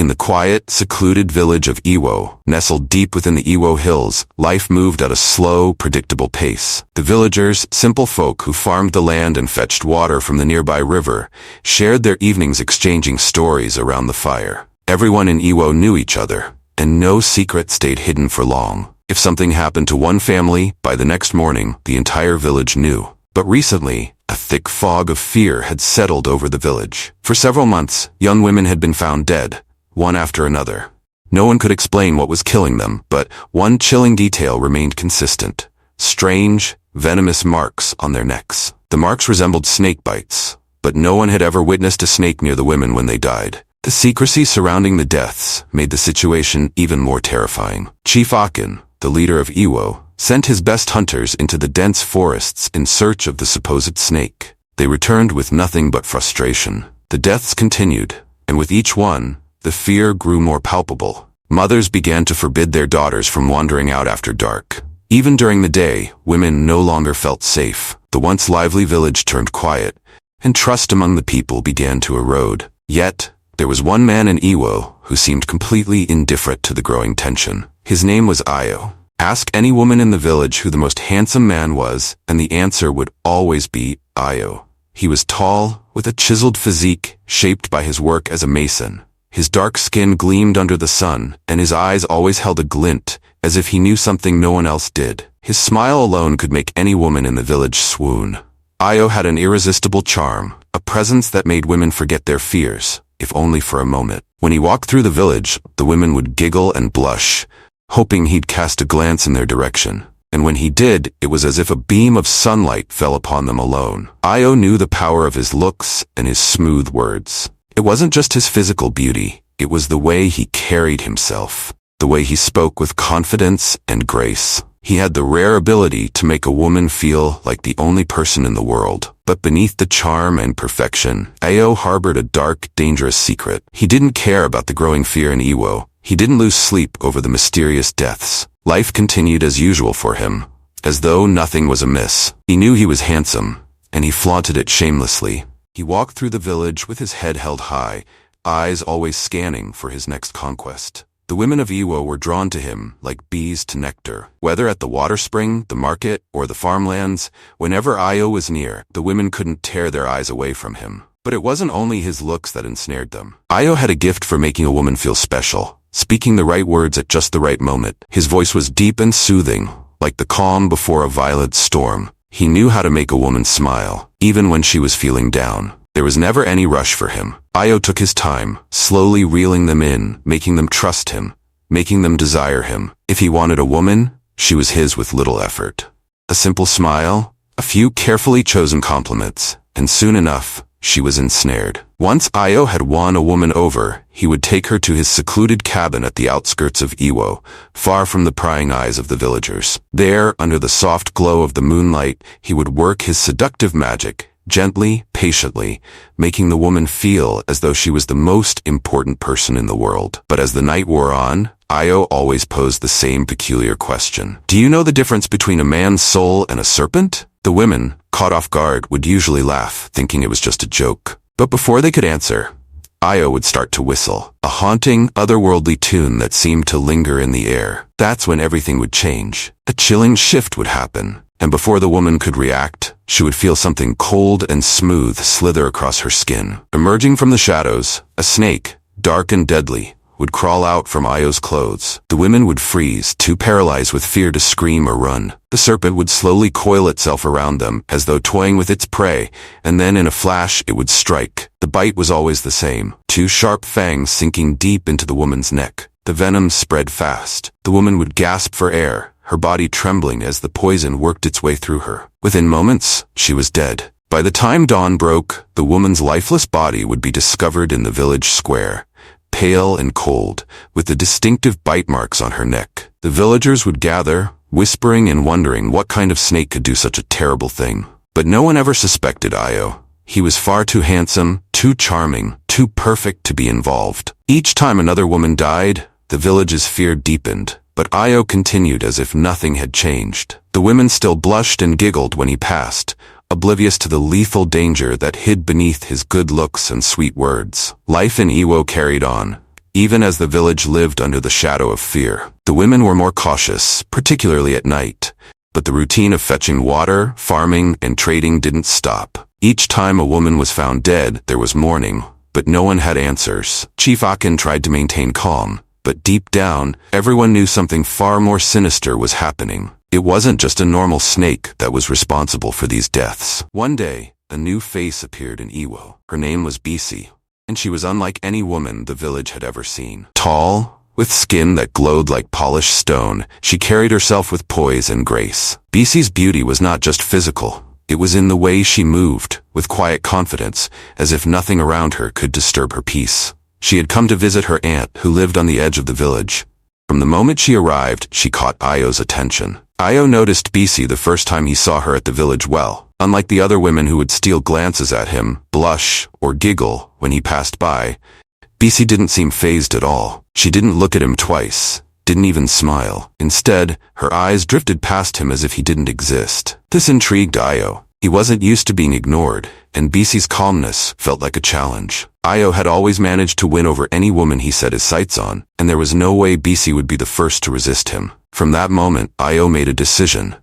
In the quiet, secluded village of Iwo, nestled deep within the Iwo Hills, life moved at a slow, predictable pace. The villagers, simple folk who farmed the land and fetched water from the nearby river, shared their evenings exchanging stories around the fire. Everyone in Iwo knew each other, and no secret stayed hidden for long. If something happened to one family, by the next morning, the entire village knew. But recently, a thick fog of fear had settled over the village. For several months, young women had been found dead, one after another. No one could explain what was killing them, but one chilling detail remained consistent. Strange, venomous marks on their necks. The marks resembled snake bites, but no one had ever witnessed a snake near the women when they died. The secrecy surrounding the deaths made the situation even more terrifying. Chief Akin, the leader of Iwo, sent his best hunters into the dense forests in search of the supposed snake. They returned with nothing but frustration. The deaths continued, and with each one, the fear grew more palpable. Mothers began to forbid their daughters from wandering out after dark. Even during the day, women no longer felt safe. The once lively village turned quiet, and trust among the people began to erode. Yet, there was one man in Iwo who seemed completely indifferent to the growing tension. His name was Ayo. Ask any woman in the village who the most handsome man was, and the answer would always be Ayo. He was tall, with a chiseled physique shaped by his work as a mason. His dark skin gleamed under the sun, and his eyes always held a glint, as if he knew something no one else did. His smile alone could make any woman in the village swoon. Ayo had an irresistible charm, a presence that made women forget their fears, if only for a moment. When he walked through the village, the women would giggle and blush, hoping he'd cast a glance in their direction. And when he did, it was as if a beam of sunlight fell upon them alone. Ayo knew the power of his looks and his smooth words. It wasn't just his physical beauty, it was the way he carried himself, the way he spoke with confidence and grace. He had the rare ability to make a woman feel like the only person in the world. But beneath the charm and perfection, Ayo harbored a dark, dangerous secret. He didn't care about the growing fear in Iwo. He didn't lose sleep over the mysterious deaths. Life continued as usual for him, as though nothing was amiss. He knew he was handsome, and he flaunted it shamelessly. He walked through the village with his head held high, eyes always scanning for his next conquest. The women of Iwo were drawn to him like bees to nectar. Whether at the water spring, the market, or the farmlands, whenever Ayo was near, the women couldn't tear their eyes away from him. But it wasn't only his looks that ensnared them. Ayo had a gift for making a woman feel special, speaking the right words at just the right moment. His voice was deep and soothing, like the calm before a violent storm. He knew how to make a woman smile, even when she was feeling down. There was never any rush for him. Ayo took his time, slowly reeling them in, making them trust him, making them desire him. If he wanted a woman, she was his with little effort. A simple smile, a few carefully chosen compliments, and soon enough, she was ensnared. Once Ayo had won a woman over, he would take her to his secluded cabin at the outskirts of Iwo, far from the prying eyes of the villagers. There, under the soft glow of the moonlight, he would work his seductive magic, gently, patiently, making the woman feel as though she was the most important person in the world. But as the night wore on, Ayo always posed the same peculiar question. Do you know the difference between a man's soul and a serpent? The women, caught off guard, would usually laugh, thinking it was just a joke. But before they could answer, Ayo would start to whistle, a haunting, otherworldly tune that seemed to linger in the air. That's when everything would change. A chilling shift would happen, and before the woman could react, she would feel something cold and smooth slither across her skin. Emerging from the shadows, a snake, dark and deadly, would crawl out from Ayo's clothes. The women would freeze, too paralyzed with fear to scream or run. The serpent would slowly coil itself around them, as though toying with its prey, and then in a flash it would strike. The bite was always the same, two sharp fangs sinking deep into the woman's neck. The venom spread fast. The woman would gasp for air, her body trembling as the poison worked its way through her. Within moments, she was dead. By the time dawn broke, the woman's lifeless body would be discovered in the village square, pale and cold, with the distinctive bite marks on her neck. The villagers would gather, whispering and wondering what kind of snake could do such a terrible thing. But no one ever suspected Ayo. He was far too handsome, too charming, too perfect to be involved. Each time another woman died, the village's fear deepened. But Ayo continued as if nothing had changed. The women still blushed and giggled when he passed, oblivious to the lethal danger that hid beneath his good looks and sweet words. Life in Iwo carried on, even as the village lived under the shadow of fear. The women were more cautious, particularly at night, but the routine of fetching water, farming, and trading didn't stop. Each time a woman was found dead, there was mourning, but no one had answers. Chief Akin tried to maintain calm, but deep down, everyone knew something far more sinister was happening. It wasn't just a normal snake that was responsible for these deaths. One day, a new face appeared in Iwo. Her name was Bisi, and she was unlike any woman the village had ever seen. Tall, with skin that glowed like polished stone, she carried herself with poise and grace. Bisi's beauty was not just physical. It was in the way she moved, with quiet confidence, as if nothing around her could disturb her peace. She had come to visit her aunt, who lived on the edge of the village. From the moment she arrived, she caught Ayo's attention. Ayo noticed Bisi the first time he saw her at the village well. Unlike the other women who would steal glances at him, blush, or giggle when he passed by, Bisi didn't seem fazed at all. She didn't look at him twice, didn't even smile. Instead, her eyes drifted past him as if he didn't exist. This intrigued Ayo. He wasn't used to being ignored, and Bisi's calmness felt like a challenge. Ayo had always managed to win over any woman he set his sights on, and there was no way Bisi would be the first to resist him. From that moment, Ayo made a decision.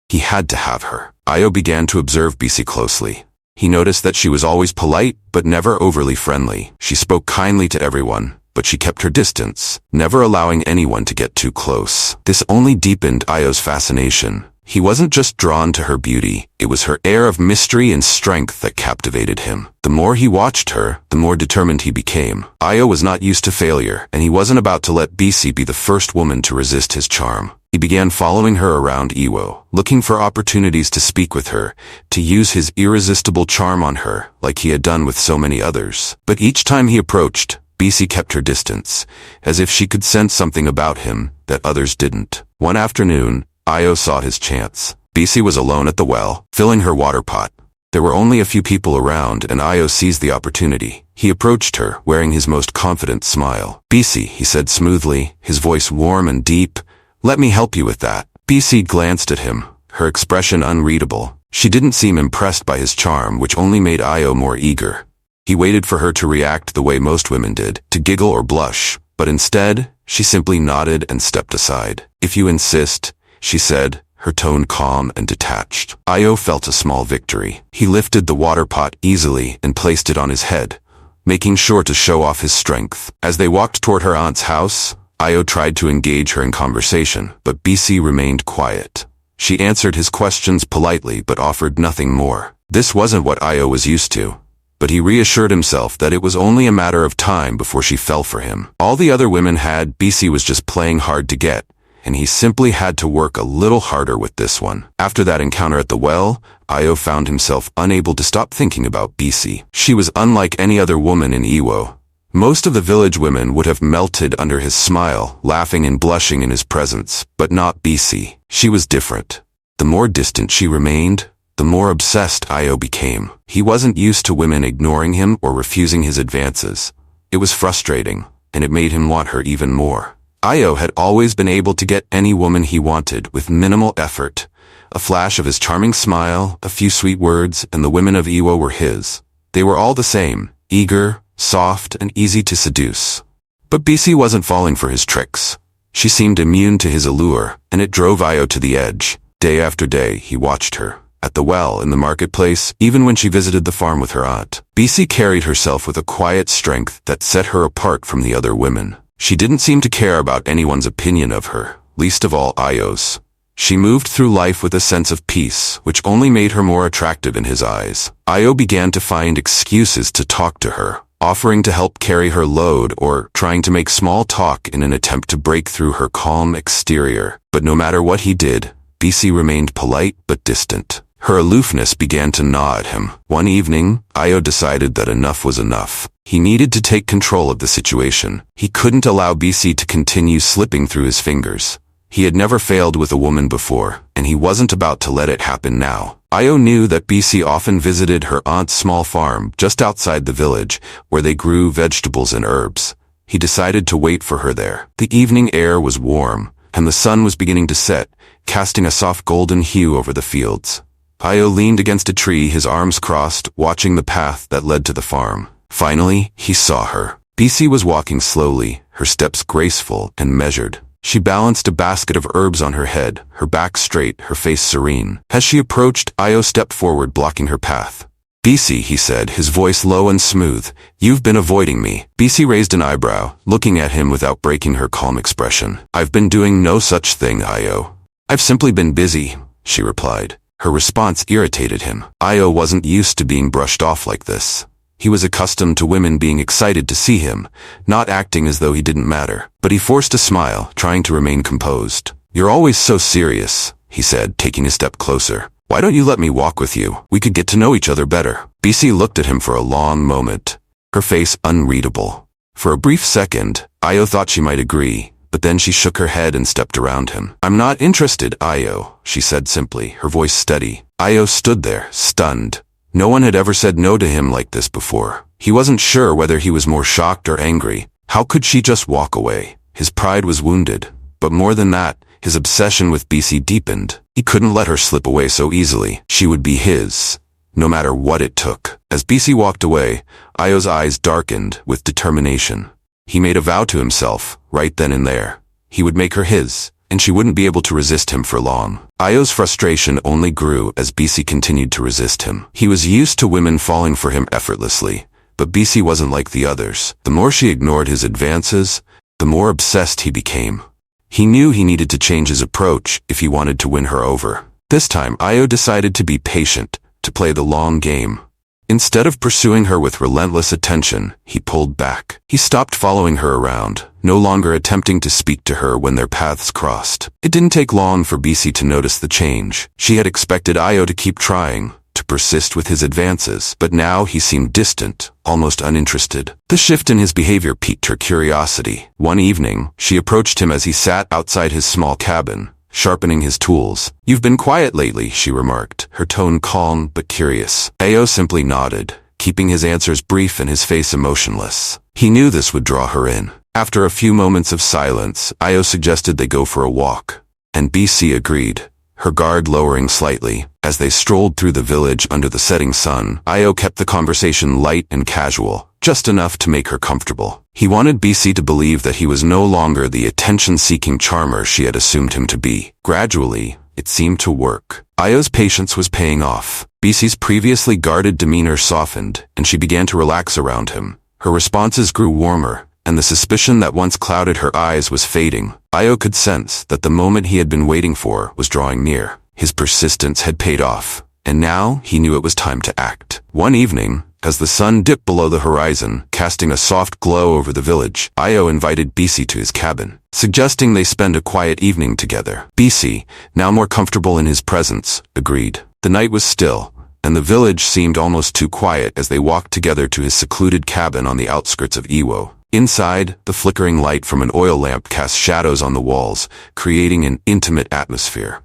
He had to have her. Ayo began to observe Bisi closely. He noticed that she was always polite, but never overly friendly. She spoke kindly to everyone, but she kept her distance, never allowing anyone to get too close. This only deepened Ayo's fascination. He wasn't just drawn to her beauty, it was her air of mystery and strength that captivated him. The more he watched her, the more determined he became. Ayo was not used to failure, and he wasn't about to let Bisi be the first woman to resist his charm. He began following her around Iwo, looking for opportunities to speak with her, to use his irresistible charm on her, like he had done with so many others. But each time he approached, Bisi kept her distance, as if she could sense something about him that others didn't. One afternoon, Ayo saw his chance. Bisi was alone at the well, filling her water pot. There were only a few people around, and Ayo seized the opportunity. He approached her, wearing his most confident smile. "Bisi," he said smoothly, his voice warm and deep, "let me help you with that." Bisi glanced at him, her expression unreadable. She didn't seem impressed by his charm, which only made Ayo more eager. He waited for her to react the way most women did, to giggle or blush, but instead, she simply nodded and stepped aside. "If you insist," she said, her tone calm and detached. Ayo felt a small victory. He lifted the water pot easily and placed it on his head, making sure to show off his strength. As they walked toward her aunt's house, Ayo tried to engage her in conversation, but Bisi remained quiet. She answered his questions politely but offered nothing more. This wasn't what Ayo was used to, but he reassured himself that it was only a matter of time before she fell for him. All the other women had, Bisi was just playing hard to get, and he simply had to work a little harder with this one. After that encounter at the well, Ayo found himself unable to stop thinking about Bisi. She was unlike any other woman in Iwo. Most of the village women would have melted under his smile, laughing and blushing in his presence, but not Bisi. She was different. The more distant she remained, the more obsessed Ayo became. He wasn't used to women ignoring him or refusing his advances. It was frustrating, and it made him want her even more. Ayo had always been able to get any woman he wanted with minimal effort. A flash of his charming smile, a few sweet words, and the women of Iwo were his. They were all the same, eager, soft, and easy to seduce. But Bisi wasn't falling for his tricks. She seemed immune to his allure, and it drove Ayo to the edge. Day after day, he watched her. At the well, in the marketplace, even when she visited the farm with her aunt. Bisi carried herself with a quiet strength that set her apart from the other women. She didn't seem to care about anyone's opinion of her, least of all Ayo's. She moved through life with a sense of peace, which only made her more attractive in his eyes. Ayo began to find excuses to talk to her, offering to help carry her load or trying to make small talk in an attempt to break through her calm exterior. But no matter what he did, Bisi remained polite but distant. Her aloofness began to gnaw at him. One evening, Ayo decided that enough was enough. He needed to take control of the situation. He couldn't allow Bisi to continue slipping through his fingers. He had never failed with a woman before, and he wasn't about to let it happen now. Ayo knew that Bisi often visited her aunt's small farm just outside the village, where they grew vegetables and herbs. He decided to wait for her there. The evening air was warm, and the sun was beginning to set, casting a soft golden hue over the fields. Ayo leaned against a tree, his arms crossed, watching the path that led to the farm. Finally, he saw her. BC was walking slowly, her steps graceful and measured. She balanced a basket of herbs on her head, her back straight, her face serene. As she approached, Io stepped forward, blocking her path. "BC," he said, his voice low and smooth, "you've been avoiding me." BC raised an eyebrow, looking at him without breaking her calm expression. "I've been doing no such thing, Io. I've simply been busy," she replied. Her response irritated him. Io wasn't used to being brushed off like this. He was accustomed to women being excited to see him, not acting as though he didn't matter. But he forced a smile, trying to remain composed. "You're always so serious," he said, taking a step closer. "Why don't you let me walk with you? We could get to know each other better." BC looked at him for a long moment, her face unreadable. For a brief second, Io thought she might agree, but then she shook her head and stepped around him. "I'm not interested, Io," she said simply, her voice steady. Io stood there, stunned. No one had ever said no to him like this before. He wasn't sure whether he was more shocked or angry. How could she just walk away? His pride was wounded. But more than that, his obsession with BC deepened. He couldn't let her slip away so easily. She would be his, no matter what it took. As BC walked away, Io's eyes darkened with determination. He made a vow to himself, right then and there. He would make her his, and she wouldn't be able to resist him for long. Io's frustration only grew as BC continued to resist him. He was used to women falling for him effortlessly, but BC wasn't like the others. The more she ignored his advances, the more obsessed he became. He knew he needed to change his approach if he wanted to win her over. This time, Io decided to be patient, to play the long game. Instead of pursuing her with relentless attention, he pulled back. He stopped following her around, no longer attempting to speak to her when their paths crossed. It didn't take long for BC to notice the change. She had expected Io to keep trying, to persist with his advances, but now he seemed distant, almost uninterested. The shift in his behavior piqued her curiosity. One evening, she approached him as he sat outside his small cabin, sharpening his tools. "You've been quiet lately," she remarked, her tone calm but curious. Io simply nodded, keeping his answers brief and his face emotionless. He knew this would draw her in. After a few moments of silence, Io suggested they go for a walk, and BC agreed, her guard lowering slightly. As they strolled through the village under the setting sun, Io kept the conversation light and casual, just enough to make her comfortable. He wanted BC to believe that he was no longer the attention-seeking charmer she had assumed him to be. Gradually, it seemed to work. Io's patience was paying off. BC's previously guarded demeanor softened, and she began to relax around him. Her responses grew warmer, and the suspicion that once clouded her eyes was fading. Io could sense that the moment he had been waiting for was drawing near. His persistence had paid off, and now he knew it was time to act. One evening, as the sun dipped below the horizon, casting a soft glow over the village, Io invited BC to his cabin, suggesting they spend a quiet evening together. BC, now more comfortable in his presence, agreed. The night was still, and the village seemed almost too quiet as they walked together to his secluded cabin on the outskirts of Iwo. Inside, the flickering light from an oil lamp cast shadows on the walls, creating an intimate atmosphere.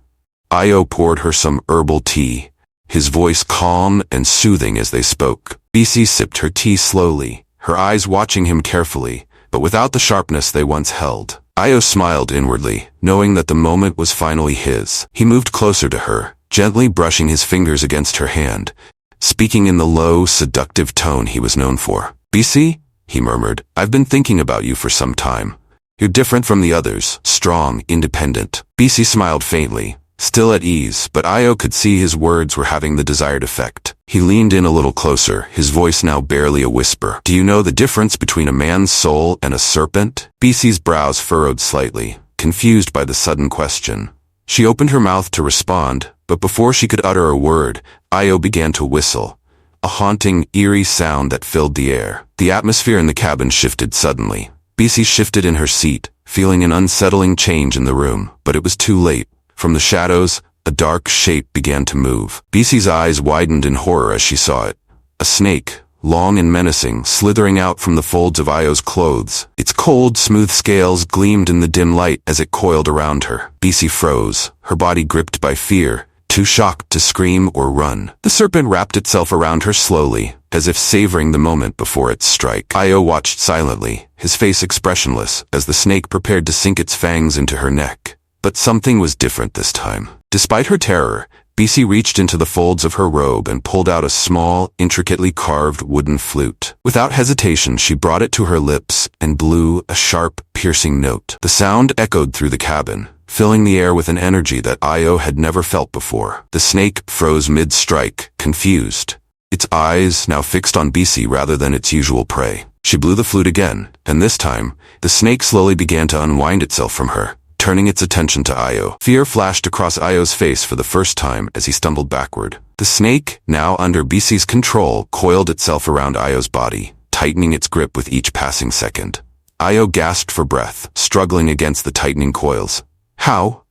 Io poured her some herbal tea, his voice calm and soothing as they spoke. BC sipped her tea slowly, her eyes watching him carefully, but without the sharpness they once held. Io smiled inwardly, knowing that the moment was finally his. He moved closer to her, gently brushing his fingers against her hand, speaking in the low, seductive tone he was known for. "BC?" he murmured, "I've been thinking about you for some time. You're different from the others, strong, independent." BC smiled faintly, still at ease, but Io could see his words were having the desired effect. He leaned in a little closer, his voice now barely a whisper. "Do you know the difference between a man's soul and a serpent?" BC's brows furrowed slightly, confused by the sudden question. She opened her mouth to respond, but before she could utter a word, Io began to whistle, a haunting, eerie sound that filled the air. The atmosphere in the cabin shifted suddenly. BC shifted in her seat, feeling an unsettling change in the room, but it was too late. From the shadows, a dark shape began to move. BC's eyes widened in horror as she saw it. A snake, long and menacing, slithering out from the folds of Io's clothes. Its cold, smooth scales gleamed in the dim light as it coiled around her. BC froze, her body gripped by fear, too shocked to scream or run. The serpent wrapped itself around her slowly, as if savoring the moment before its strike. Io watched silently, his face expressionless, as the snake prepared to sink its fangs into her neck. But something was different this time. Despite her terror, BC reached into the folds of her robe and pulled out a small, intricately carved wooden flute. Without hesitation, she brought it to her lips and blew a sharp, piercing note. The sound echoed through the cabin, filling the air with an energy that Io had never felt before. The snake froze mid-strike, confused, its eyes now fixed on BC rather than its usual prey. She blew the flute again, and this time, the snake slowly began to unwind itself from her, turning its attention to Io. Fear flashed across Io's face for the first time as he stumbled backward. The snake, now under BC's control, coiled itself around Io's body, tightening its grip with each passing second. Io gasped for breath, struggling against the tightening coils. How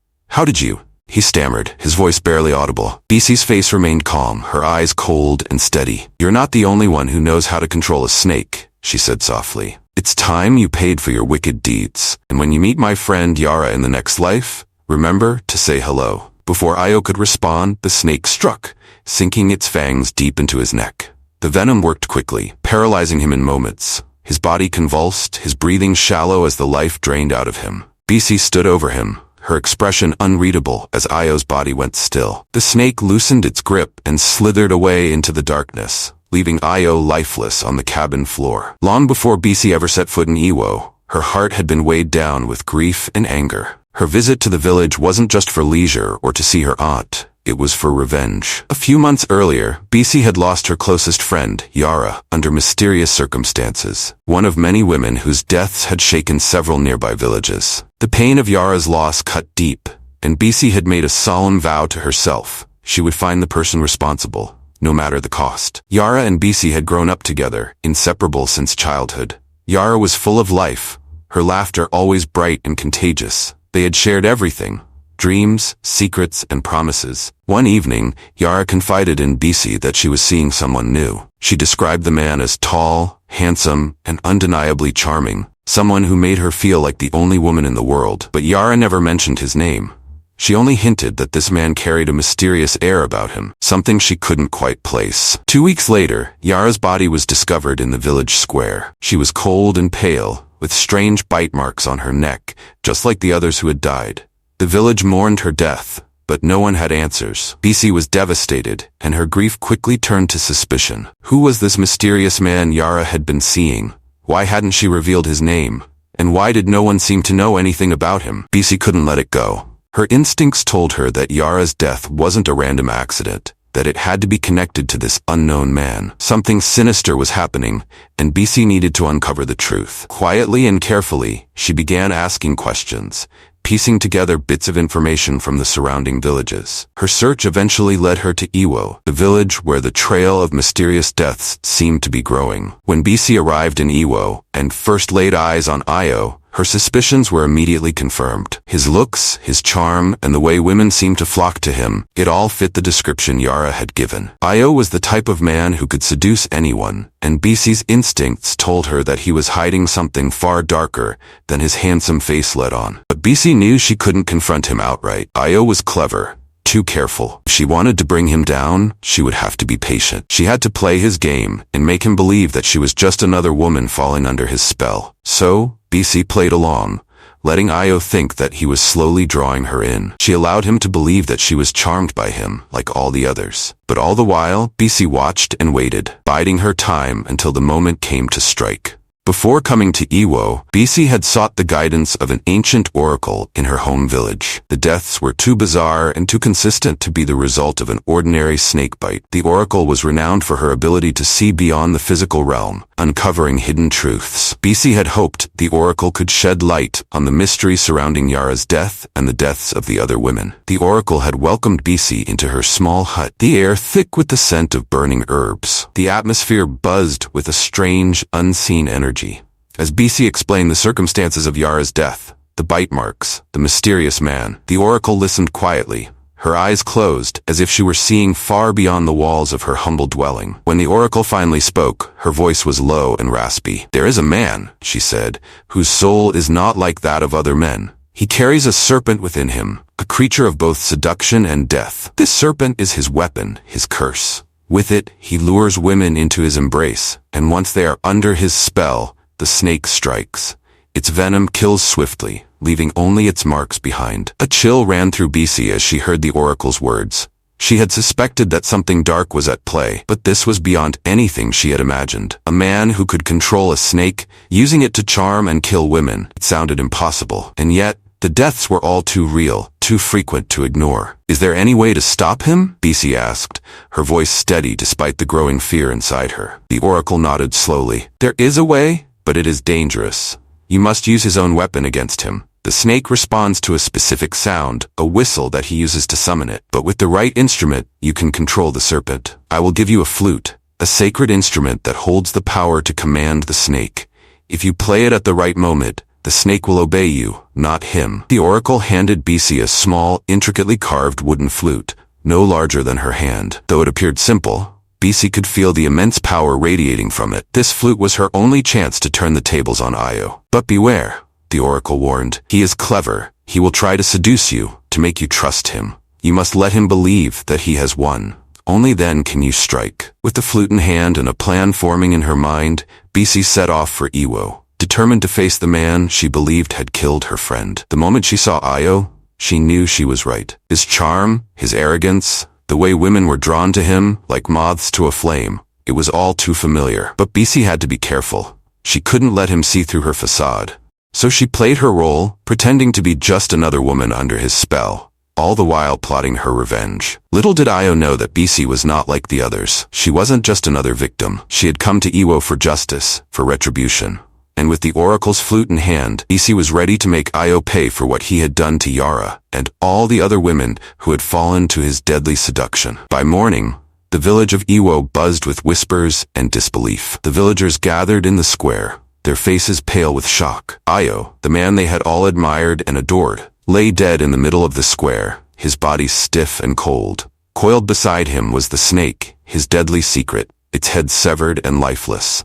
did you? He stammered, his voice barely audible. BC's face remained calm, her eyes cold and steady. You're not the only one who knows how to control a snake, she said softly. It's time you paid for your wicked deeds, and when you meet my friend Yara in the next life, remember to say hello. Before Io could respond, the snake struck, sinking its fangs deep into his neck. The venom worked quickly, paralyzing him in moments. His body convulsed, his breathing shallow as the life drained out of him. BC stood over him, her expression unreadable as Io's body went still. The snake loosened its grip and slithered away into the darkness, leaving Io lifeless on the cabin floor. Long before BC ever set foot in Iwo, her heart had been weighed down with grief and anger. Her visit to the village wasn't just for leisure or to see her aunt. It was for revenge. A few months earlier, BC had lost her closest friend, Yara, under mysterious circumstances, one of many women whose deaths had shaken several nearby villages. The pain of Yara's loss cut deep, and BC had made a solemn vow to herself. She would find the person responsible, no matter the cost. Yara and BC had grown up together, inseparable since childhood. Yara was full of life, her laughter always bright and contagious. They had shared everything: dreams, secrets, and promises. One evening, Yara confided in BC that she was seeing someone new. She described the man as tall, handsome, and undeniably charming, someone who made her feel like the only woman in the world. But Yara never mentioned his name. She only hinted that this man carried a mysterious air about him, something she couldn't quite place. 2 weeks later, Yara's body was discovered in the village square. She was cold and pale, with strange bite marks on her neck, just like the others who had died. The village mourned her death, but no one had answers. BC was devastated, and her grief quickly turned to suspicion. Who was this mysterious man Yara had been seeing? Why hadn't she revealed his name? And why did no one seem to know anything about him? BC couldn't let it go. Her instincts told her that Yara's death wasn't a random accident, that it had to be connected to this unknown man. Something sinister was happening, and BC needed to uncover the truth. Quietly and carefully, she began asking questions, piecing together bits of information from the surrounding villages. Her search eventually led her to Iwo, the village where the trail of mysterious deaths seemed to be growing. When BC arrived in Iwo and first laid eyes on Io, her suspicions were immediately confirmed. His looks, his charm, and the way women seemed to flock to him, it all fit the description Yara had given. Io was the type of man who could seduce anyone, and BC's instincts told her that he was hiding something far darker than his handsome face let on. But BC knew she couldn't confront him outright. Io was clever, too careful. If she wanted to bring him down, she would have to be patient. She had to play his game and make him believe that she was just another woman falling under his spell. So, BC played along, letting Io think that he was slowly drawing her in. She allowed him to believe that she was charmed by him, like all the others. But all the while, BC watched and waited, biding her time until the moment came to strike. Before coming to Iwo, BC had sought the guidance of an ancient oracle in her home village. The deaths were too bizarre and too consistent to be the result of an ordinary snake bite. The oracle was renowned for her ability to see beyond the physical realm, uncovering hidden truths. BC had hoped the oracle could shed light on the mystery surrounding Yara's death and the deaths of the other women. The oracle had welcomed BC into her small hut, the air thick with the scent of burning herbs. The atmosphere buzzed with a strange, unseen energy. As BC explained the circumstances of Yara's death, the bite marks, the mysterious man, the oracle listened quietly, her eyes closed as if she were seeing far beyond the walls of her humble dwelling. When the oracle finally spoke, her voice was low and raspy. "There is a man," she said, "whose soul is not like that of other men. He carries a serpent within him, a creature of both seduction and death. This serpent is his weapon, his curse. With it, he lures women into his embrace, and once they are under his spell, the snake strikes. Its venom kills swiftly, leaving only its marks behind." A chill ran through BC as she heard the oracle's words. She had suspected that something dark was at play, but this was beyond anything she had imagined. A man who could control a snake, using it to charm and kill women. It sounded impossible, and yet, the deaths were all too real, too frequent to ignore. "Is there any way to stop him?" BC asked, her voice steady despite the growing fear inside her. The oracle nodded slowly. "There is a way, but it is dangerous. You must use his own weapon against him. The snake responds to a specific sound, a whistle that he uses to summon it. But with the right instrument, you can control the serpent. I will give you a flute, a sacred instrument that holds the power to command the snake. If you play it at the right moment, the snake will obey you, not him." The oracle handed BC a small, intricately carved wooden flute, no larger than her hand. Though it appeared simple, BC could feel the immense power radiating from it. This flute was her only chance to turn the tables on Io. "But beware," the oracle warned. "He is clever. He will try to seduce you, to make you trust him. You must let him believe that he has won. Only then can you strike." With the flute in hand and a plan forming in her mind, BC set off for Iwo, determined to face the man she believed had killed her friend. The moment she saw Io, she knew she was right. His charm, his arrogance, the way women were drawn to him, like moths to a flame, it was all too familiar. But BC had to be careful. She couldn't let him see through her facade. So she played her role, pretending to be just another woman under his spell, all the while plotting her revenge. Little did Io know that BC was not like the others. She wasn't just another victim. She had come to Iwo for justice, for retribution. And with the oracle's flute in hand, BC was ready to make Io pay for what he had done to Yara, and all the other women who had fallen to his deadly seduction. By morning, the village of Iwo buzzed with whispers and disbelief. The villagers gathered in the square, their faces pale with shock. Io, the man they had all admired and adored, lay dead in the middle of the square, his body stiff and cold. Coiled beside him was the snake, his deadly secret, its head severed and lifeless.